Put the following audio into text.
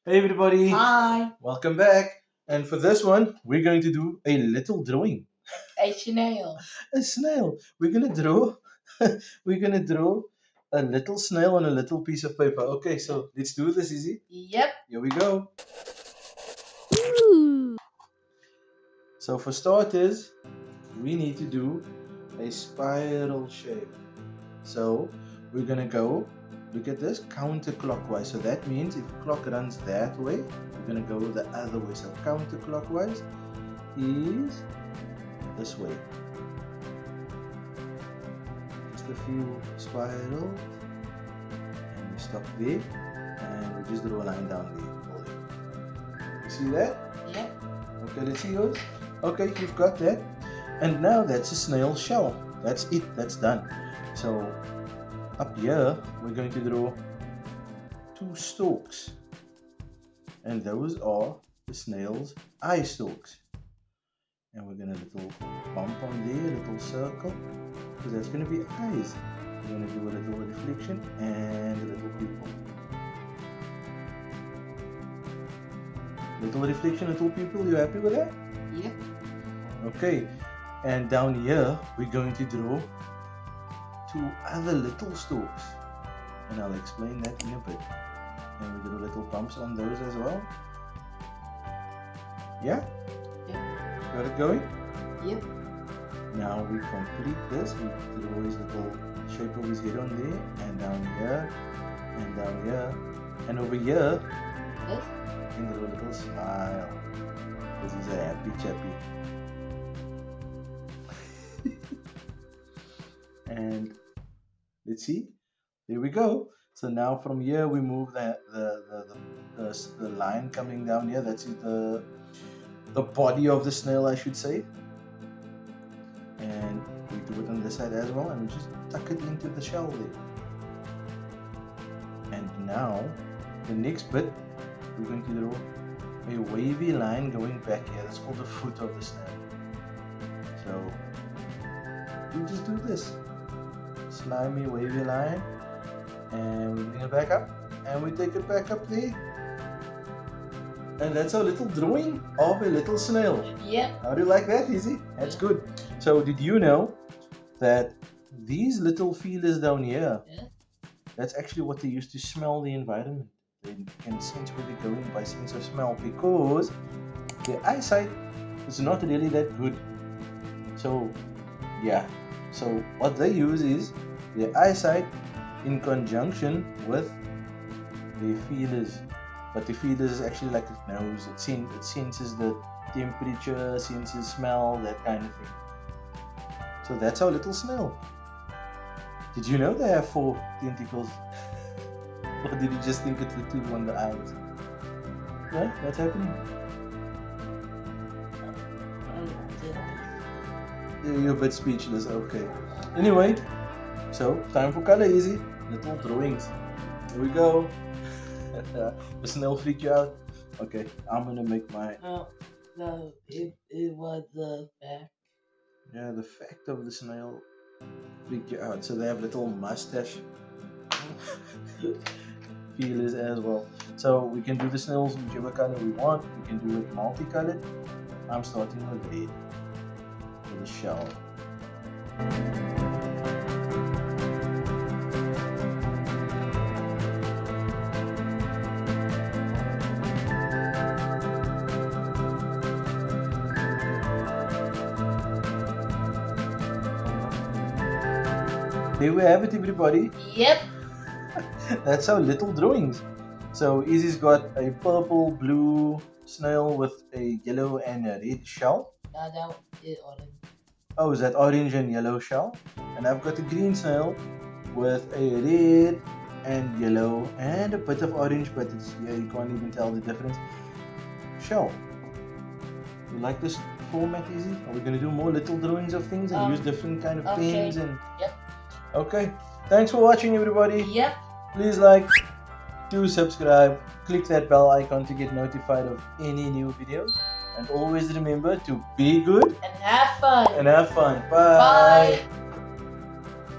Hey everybody, Hi, welcome back. And for this one, we're going to do a little drawing. a snail. A snail. We're gonna draw. we're gonna draw a little snail on a little piece of paper. Okay, so let's do this, easy. Yep. Here we go. So for starters, we need to do a spiral shape. So we're gonna go. Look at this counterclockwise. So that means if clock runs that way, we're gonna go the other way. So counterclockwise is this way. Just a few spirals, and we stop there, and we just draw a line down there. You see that? Yep. Okay, let's see yours. Okay, you've got that. And now that's a snail shell. That's it, that's done. So up here, we're going to draw two stalks. And those are the snail's eye stalks. And we're going to little bump on there, a little circle, because that's going to be eyes. We're going to do a little reflection and a little pupil. Little reflection, little pupil, you happy with that? Yep. Okay, and down here, we're going to draw two other little stalks. And I'll explain that in a bit. And we do little bumps on those as well. Yeah? Yep. Got it going? Yep. Now we complete this. We draw his little shape of his head on there, and down here, and down here, and over here, This. and do a little smile. Because he's a happy chappy. And let's see. There we go. So now from here we move the line coming down here. That's the body of the snail, I should say. And we do it on this side as well, and we just tuck it into the shell there. And now the next bit, we're going to draw a wavy line going back here. That's called the foot of the snail. So we just do this slimy wavy line, and we bring it back up, and we take it back up there. And that's our little drawing of a little snail. Yep. How do you like that, Easy? That's good. So did you know that these little feelers down here, Yeah. that's actually what they use to smell the environment. They can sense where they're going by sense of smell, because their eyesight is not really that good. So yeah, so what they use is their eyesight in conjunction with their feelers. But the feelers is actually like a nose. It senses the temperature, senses smell, that kind of thing. So that's our little snail. Did you know they have 4 tentacles? Or did you just think it's the 2 on the eyes? What? What's happening? You're a bit speechless, okay. Anyway, so time for color, Easy. Little drawings. Here we go. The snail freak you out? Okay, I'm gonna make my. No, it was the back. Yeah, the fact of the snail freak you out. So they have little mustache feelers as well. So we can do the snails whichever color we want. We can do it multicolored. I'm starting with red for the shell. There we have it, everybody. Yep. That's our little drawings. So Easy's got a purple, blue snail with a yellow and a red shell. That is orange. Oh, is that orange and yellow shell? And I've got a green snail with a red and yellow and a bit of orange, but it's, yeah, you can't even tell the difference. Shell. You like this format, Easy? Are we going to do more little drawings of things and use different kind of pens? And Yep. okay. Thanks for watching, everybody. Yep. Please like, do subscribe, click that bell icon to get notified of any new videos. And always remember to be good And have fun. and have fun. Bye. Bye.